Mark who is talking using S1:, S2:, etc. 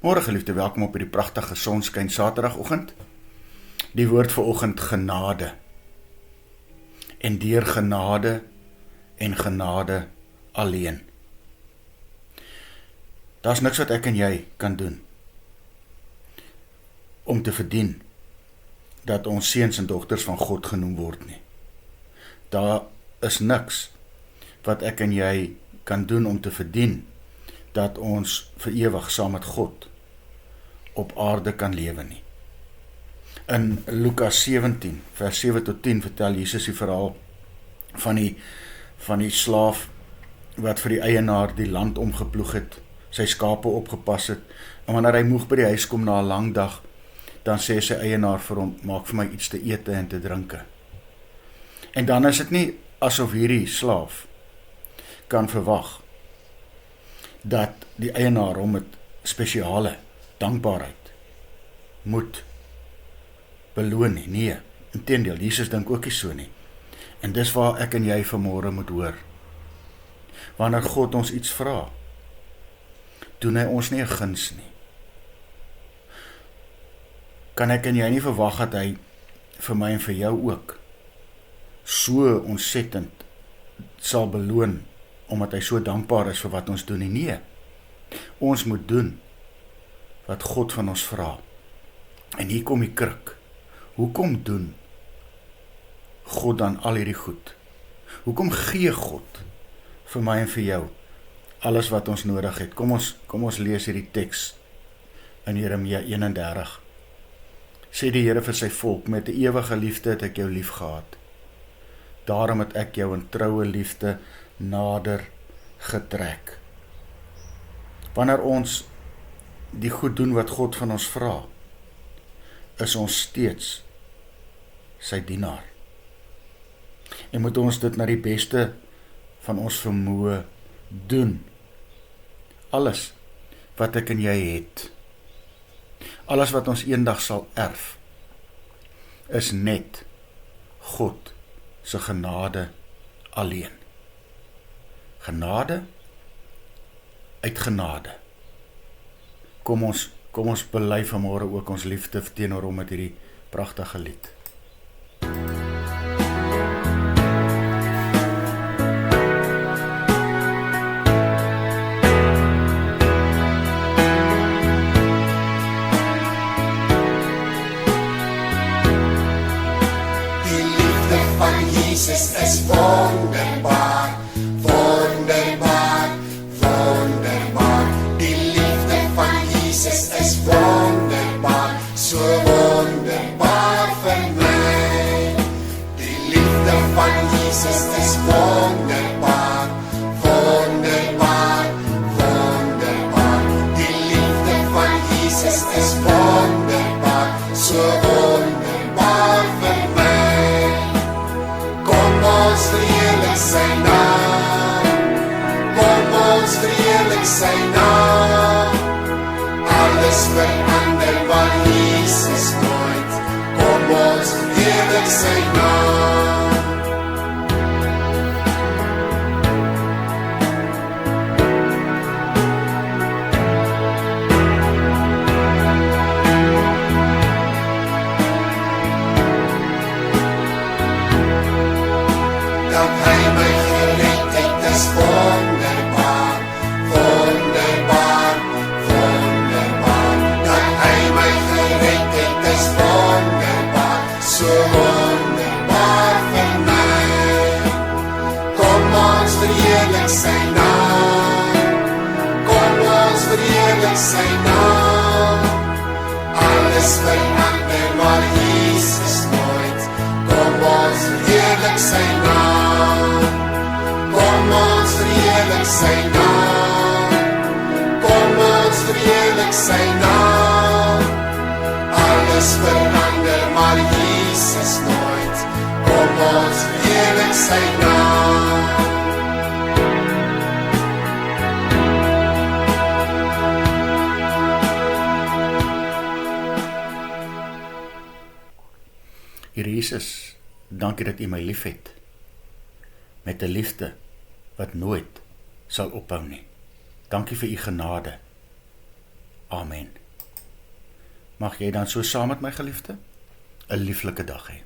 S1: Môre geliefde, welkom op hierdie pragtige sonskyn Saterdagoggend. Die woord vanoggend genade. En deur genade en genade alleen. Daar's niks wat ek en jy kan doen om te verdien dat ons seuns en dogters van God genoem word nie. Daar is niks wat ek en jy kan doen om te verdien dat ons vir ewig saam met God op aarde kan lewe nie. In Lukas 17, vers 7 tot 10 vertel Jesus die verhaal van die slaaf wat vir die eienaar die land omgeploeg het, sy skape opgepas het, en wanneer hy moeg by die huis kom na 'n lang dag, dan sê sy eienaar vir hom, maak vir my iets te ete en te drinke. En dan is dit nie asof hierdie slaaf kan verwag dat die eienaar hom met spesiale dankbaarheid moet beloon nie. Nee, inteendeel, Jesus dink ook nie so nie. En dis waar ek en jy vanmôre moet hoor. Wanneer God ons iets vra, doen hy ons nie 'n guns nie. Kan ek en jy nie verwag dat hy vir my en vir jou ook so ontsettend sal beloon, omdat hy so dankbaar is vir wat ons doen nie. Nee, ons moet doen wat God van ons vra. En hier kom die kruk. Hoekom doen God dan al hierdie goed? Hoekom gee God vir my en vir jou alles wat ons nodig het? Kom ons lees hierdie teks in Jeremia 31. Sê die Here vir sy volk, met 'n ewige liefde het ek jou lief gehad. Daarom het ek jou in troue liefde nader getrek. Wanneer ons die goed doen wat God van ons vra, is ons steeds sy dienaar. En moet ons dit na die beste van ons vermoë doen. Alles wat ek en jy het, alles wat ons eendag sal erf, is net God se genade alleen. Genade uit genade. Kom ons bely vanmôre ook ons liefde teenoor hom met hierdie pragtige lied.
S2: Die liefde van Jesus is wonderbaar, wonderbaar, wonderbaar. Die liefde van Jesus is wonderbaar, so wonderbaar vir my. Die liefde van Jesus is wonderbaar, wonderbaar, wonderbaar. Die liefde van Jesus is wonderbaar, so wonderbaar vir my. Kom ons verheerlik sy naam, kom ons verheerlik sy naam. Alles verander maar Jesus nooit, kom ons verheerlik sy naam. Dat hy my gered het, is wonderbaar, wonderbaar, wonderbaar. Dat hy my gered het, is wonderbaar, so wonderbaar vir my. Kom ons verheerlik sy naam, kom ons verheerlik sy naam. Alles verander maar Jesus nooit, kom ons verheerlik sy naam. Kom ons verheerlik sy naam, kom ons verheerlik sy naam. Alles verander maar Jesus nooit, kom ons verheerlik sy naam.
S1: Here Jesus, dankie dat U my liefhet, met 'n liefde wat nooit sal ophou nie. Dankie vir U genade. Amen. Mag jy dan so saam met my geliefde 'n lieflike dag hê.